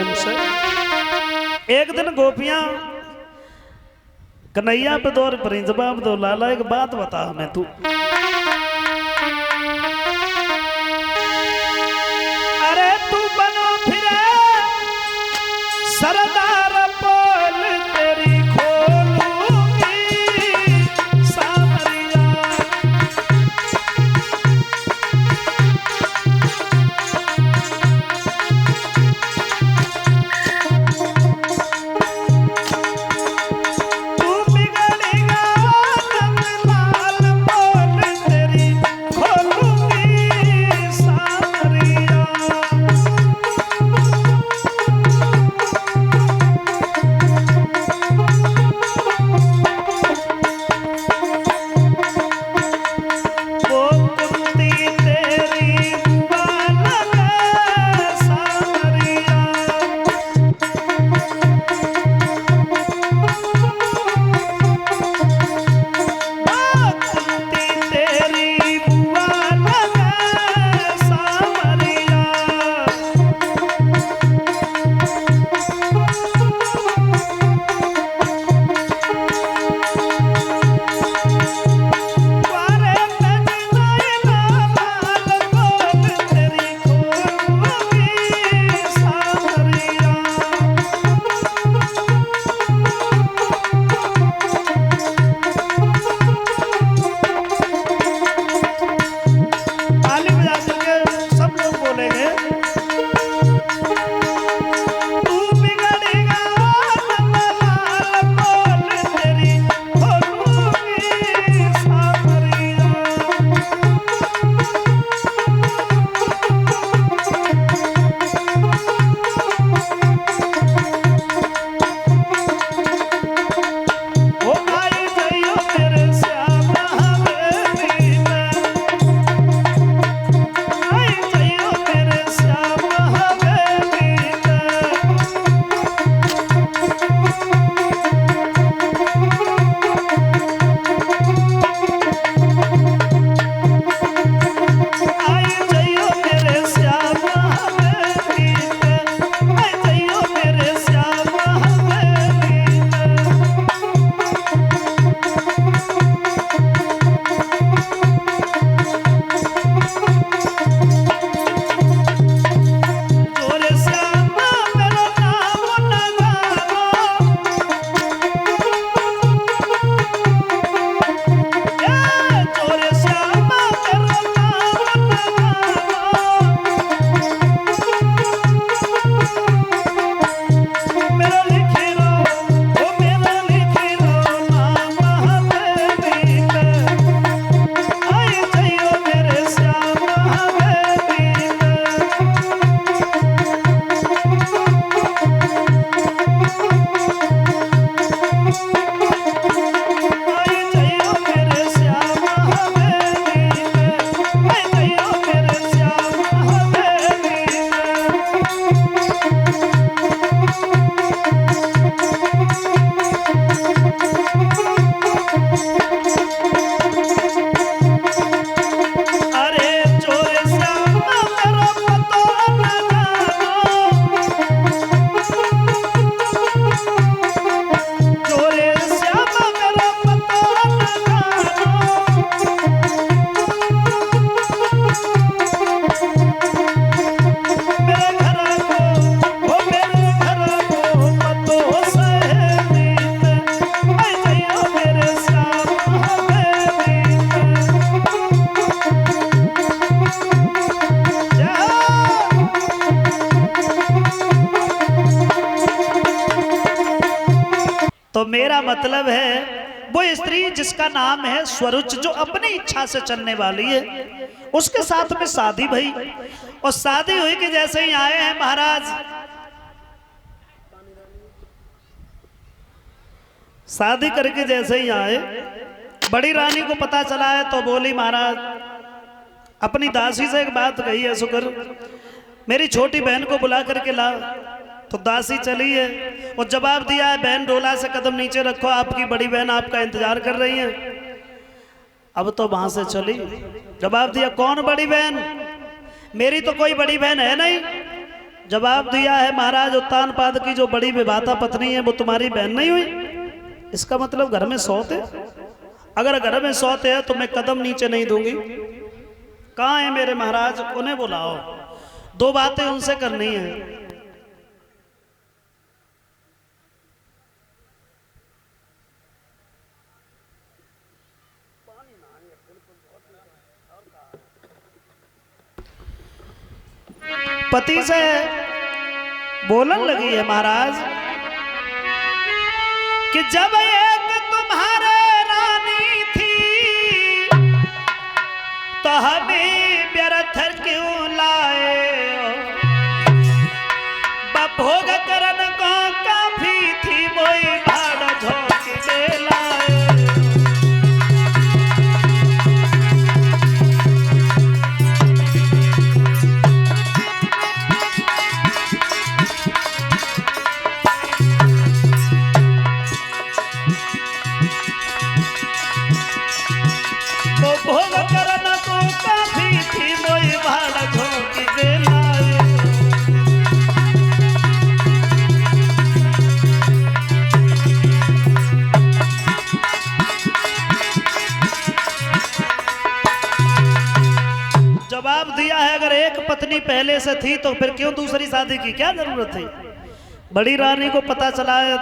प्रेम से। एक दिन गोपियां कन्हैया पे दौर पर जवाब दो, लाला एक बात बता हमें तू, अरे तू बनो फिरे सरदार पोल तेरी खोलूंगी सामरिया। तू बिगड़ेगा नंदलाल पोल तेरी खोलूंगी सामरिया। तो मेरा मतलब है वो स्त्री जिसका नाम है स्वरुच, जो अपनी इच्छा से चलने वाली है, उसके साथ में शादी भई। और शादी हुई कि जैसे ही आए हैं महाराज, शादी करके जैसे ही आए, बड़ी रानी को पता चला है तो बोली महाराज अपनी दासी से एक बात कही है, शुक्र मेरी छोटी बहन को बुला करके ला। तो दासी चली है और जवाब दिया है, बहन डोला से कदम नीचे रखो, आपकी बड़ी बहन आपका इंतजार कर रही है। अब तो वहां से चली, जवाब दिया कौन बड़ी बहन, मेरी तो कोई बड़ी बहन है नहीं। जवाब दिया है महाराज उत्तानपाद की जो बड़ी विवाता पत्नी है वो तुम्हारी बहन नहीं हुई? इसका मतलब घर में सौत है। अगर घर में सौत है तो मैं कदम नीचे नहीं दूंगी। कहाँ है मेरे महाराज? उन्हें बुलाओ, दो बातें उनसे करनी है। पति से बोलन लगी है महाराज कि जब एक तुम्हारे रानी थी तो हमें व्यर्थ क्यों लाए? बभोग करन को काफी थी मोई भाड़ झोंक दे लाए। भोग करन को काफी थी मोई भाड़ झोंक दे लाए। जवाब दिया है अगर एक पत्नी पहले से थी तो फिर क्यों दूसरी शादी की, क्या जरूरत थी? बड़ी रानी को पता चला है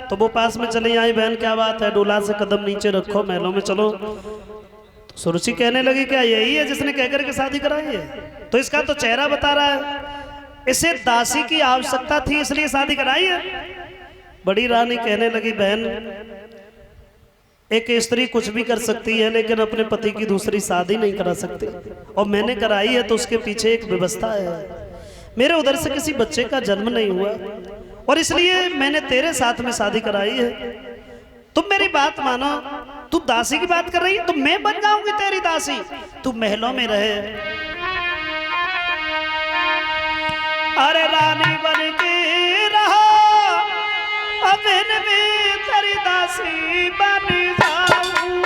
तो वो पास में चली आई। बहन क्या बात है, डोला से कदम नीचे रखो, महलों में चलो। सुरुचि कहने लगी क्या यही है जिसने कहकर के शादी कराई है? तो इसका तो चेहरा बता रहा है, इसे दासी की आवश्यकता थी इसलिए शादी कराई है। बड़ी रानी कहने लगी बहन एक स्त्री कुछ भी कर सकती है लेकिन अपने पति की दूसरी शादी नहीं करा सकती, और मैंने कराई है तो उसके पीछे एक व्यवस्था है। मेरे उधर से किसी बच्चे का जन्म नहीं हुआ और इसलिए मैंने तेरे साथ में शादी कराई है। तुम मेरी बात मानो, तू दासी की बात कर रही है तो मैं बन जाऊंगी तेरी दासी, तू महलों में रहे। अरे रानी बन के रहो अब में तेरी दासी बन जाऊंगी।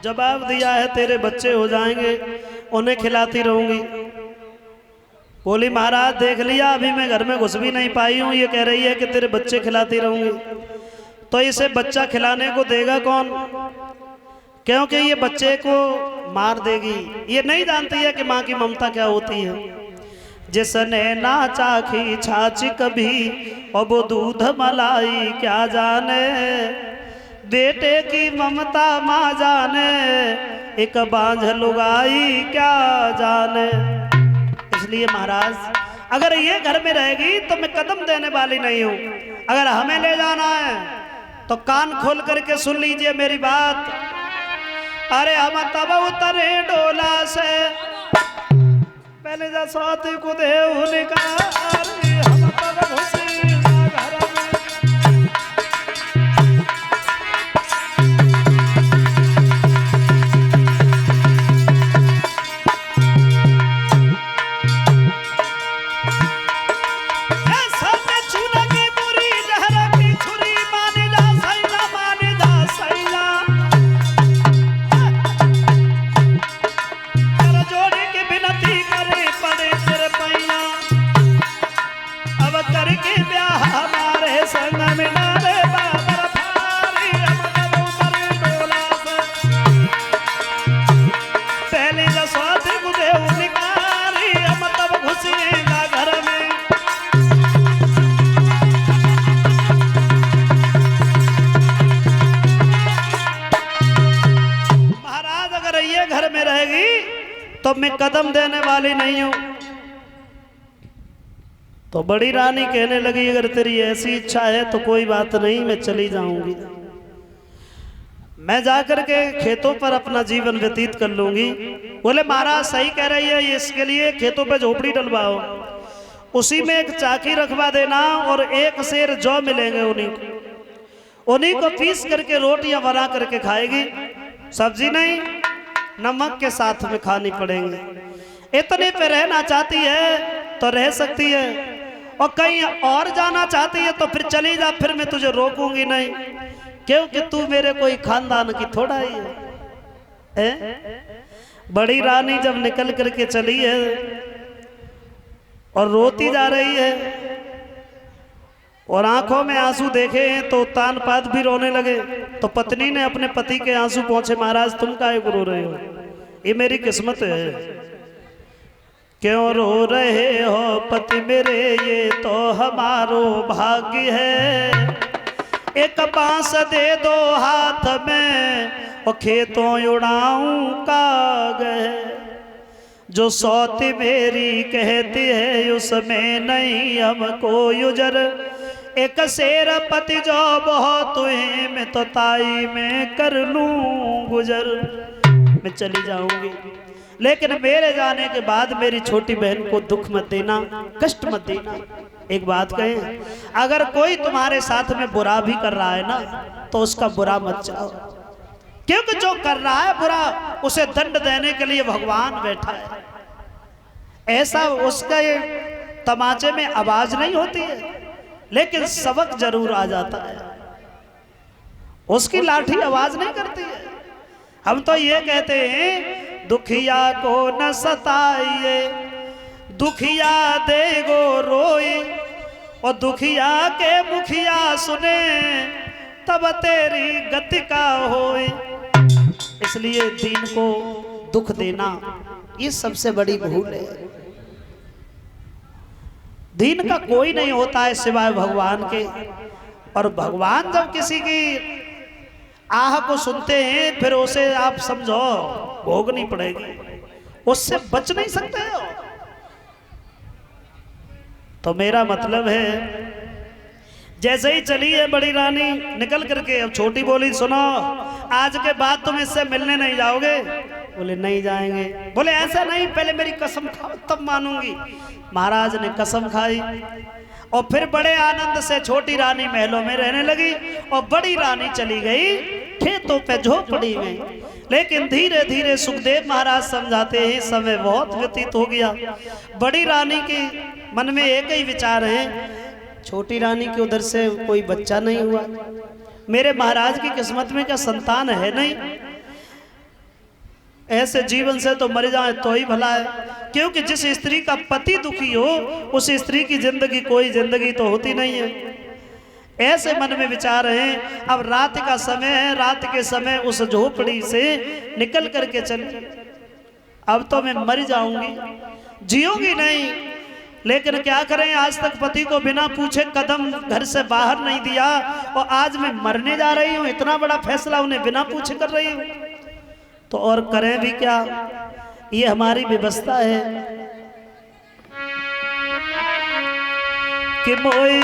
जवाब दिया है तेरे बच्चे हो जाएंगे उन्हें खिलाती रहूंगी। बोली महाराज देख लिया अभी मैं घर में घुस भी नहीं पाई हूँ, ये कह रही है कि तेरे बच्चे खिलाती रहूंगी। तो इसे बच्चा खिलाने को देगा कौन? क्योंकि ये बच्चे को मार देगी। ये नहीं जानती है कि माँ की ममता क्या होती है। जिसने ना चाखी छाछ कभी और वो दूध मलाई क्या जाने, बेटे की ममता माँ जाने एक बांझ लुगाई क्या जाने। इसलिए महाराज अगर ये घर में रहेगी तो मैं कदम देने वाली नहीं हूं। अगर हमें ले जाना है तो कान खोल करके सुन लीजिए मेरी बात। अरे हम तब उतरे डोला से पहले जा साथी को दे उनका, हम तब घुसे घर में। मेरे घर में रहेगी तो मैं कदम देने वाली नहीं हूं। तो बड़ी रानी कहने लगी अगर तेरी ऐसी इच्छा है तो कोई बात नहीं, मैं चली जाऊंगी, मैं जाकर के खेतों पर अपना जीवन व्यतीत कर लूंगी। बोले महाराज सही कह रही है, इसके लिए खेतों पे झोपड़ी डलवाओ, उसी में एक चाकी रखवा देना और एक सेर जौ मिलेंगे उन्हीं को पीस करके रोटियां बना करके खाएगी, सब्जी नहीं नमक के साथ में खानी पड़ेंगे। इतने पे रहना चाहती है तो रह सकती है, और कहीं और जाना चाहती है तो फिर चली जा, फिर मैं तुझे रोकूंगी नहीं, क्योंकि तू मेरे कोई खानदान की थोड़ा ही है? बड़ी रानी जब निकल करके चली है और रोती जा रही है और आंखों में आंसू देखे हैं तो तानपात भी रोने लगे, तो पत्नी ने अपने पति के आंसू पहुंचे, महाराज तुम काहे को रो रहे हो, ये मेरी किस्मत है। क्यों रो रहे हो पति मेरे, ये तो हमारो भाग्य है, एक बांस दे दो हाथ में और खेतों उड़ाऊं कागज, जो सौती मेरी कहती है उसमें नहीं हमको युजर, एक शेर पति जो बहुत हुए मैं तो ताई में कर लूं गुजर। मैं चली जाऊंगी लेकिन मेरे जाने के बाद मेरी छोटी बहन को दुख मत देना, कष्ट मत देना। एक बात कहें, अगर कोई तुम्हारे साथ में बुरा भी कर रहा है ना तो उसका बुरा मत चाहो, क्योंकि जो कर रहा है बुरा उसे दंड देने के लिए भगवान बैठा है। ऐसा उसका ये तमाचे में आवाज नहीं होती है लेकिन सबक जरूर आ जाता है, उसकी लाठी आवाज नहीं करती है। हम तो ये कहते हैं दुखिया को न सताइए, दुखिया देगो रोए, और दुखिया के मुखिया सुने तब तेरी गति का होए। इसलिए दीन को दुख देना ये सबसे बड़ी भूल है। दीन का कोई नहीं होता है सिवाय भगवान के, और भगवान जब किसी की आह को सुनते हैं फिर उसे आप समझो भोगनी पड़ेगी, उससे बच नहीं सकते हो। तो मेरा मतलब है जैसे ही चली है बड़ी रानी निकल करके, अब छोटी बोली सुनो आज के बाद तुम इससे मिलने नहीं जाओगे। बोले नहीं जाएंगे। बोले ऐसा नहीं, पहले मेरी कसम खाओ तब मानूंगी। महाराज ने कसम खाई और फिर बड़े आनंद से छोटी रानी महलों में रहने लगी और बड़ी रानी चली गई खेतों पे झोपड़ी में। लेकिन धीरे धीरे सुखदेव महाराज समझाते हैं समय बहुत व्यतीत हो गया। बड़ी रानी के मन में एक ही विचार है, छोटी रानी के उधर से कोई बच्चा नहीं हुआ, मेरे महाराज की किस्मत में क्या संतान है नहीं, ऐसे जीवन से तो मर जाए तो ही भला है। क्योंकि जिस स्त्री का पति दुखी हो उस स्त्री की जिंदगी कोई जिंदगी तो होती नहीं है। ऐसे मन में विचार हैं। अब रात का समय है, रात के समय उस झोपड़ी से निकल करके चली, अब तो मैं मर जाऊंगी, जीऊंगी नहीं। लेकिन क्या करें, आज तक पति को बिना पूछे कदम घर से बाहर नहीं दिया और आज मैं मरने जा रही हूँ, इतना बड़ा फैसला उन्हें बिना पूछे कर रही हूँ, तो और करें भी क्या, ये हमारी व्यवस्था है कि मोई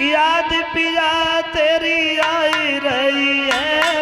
याद पिया तेरी आई रही है,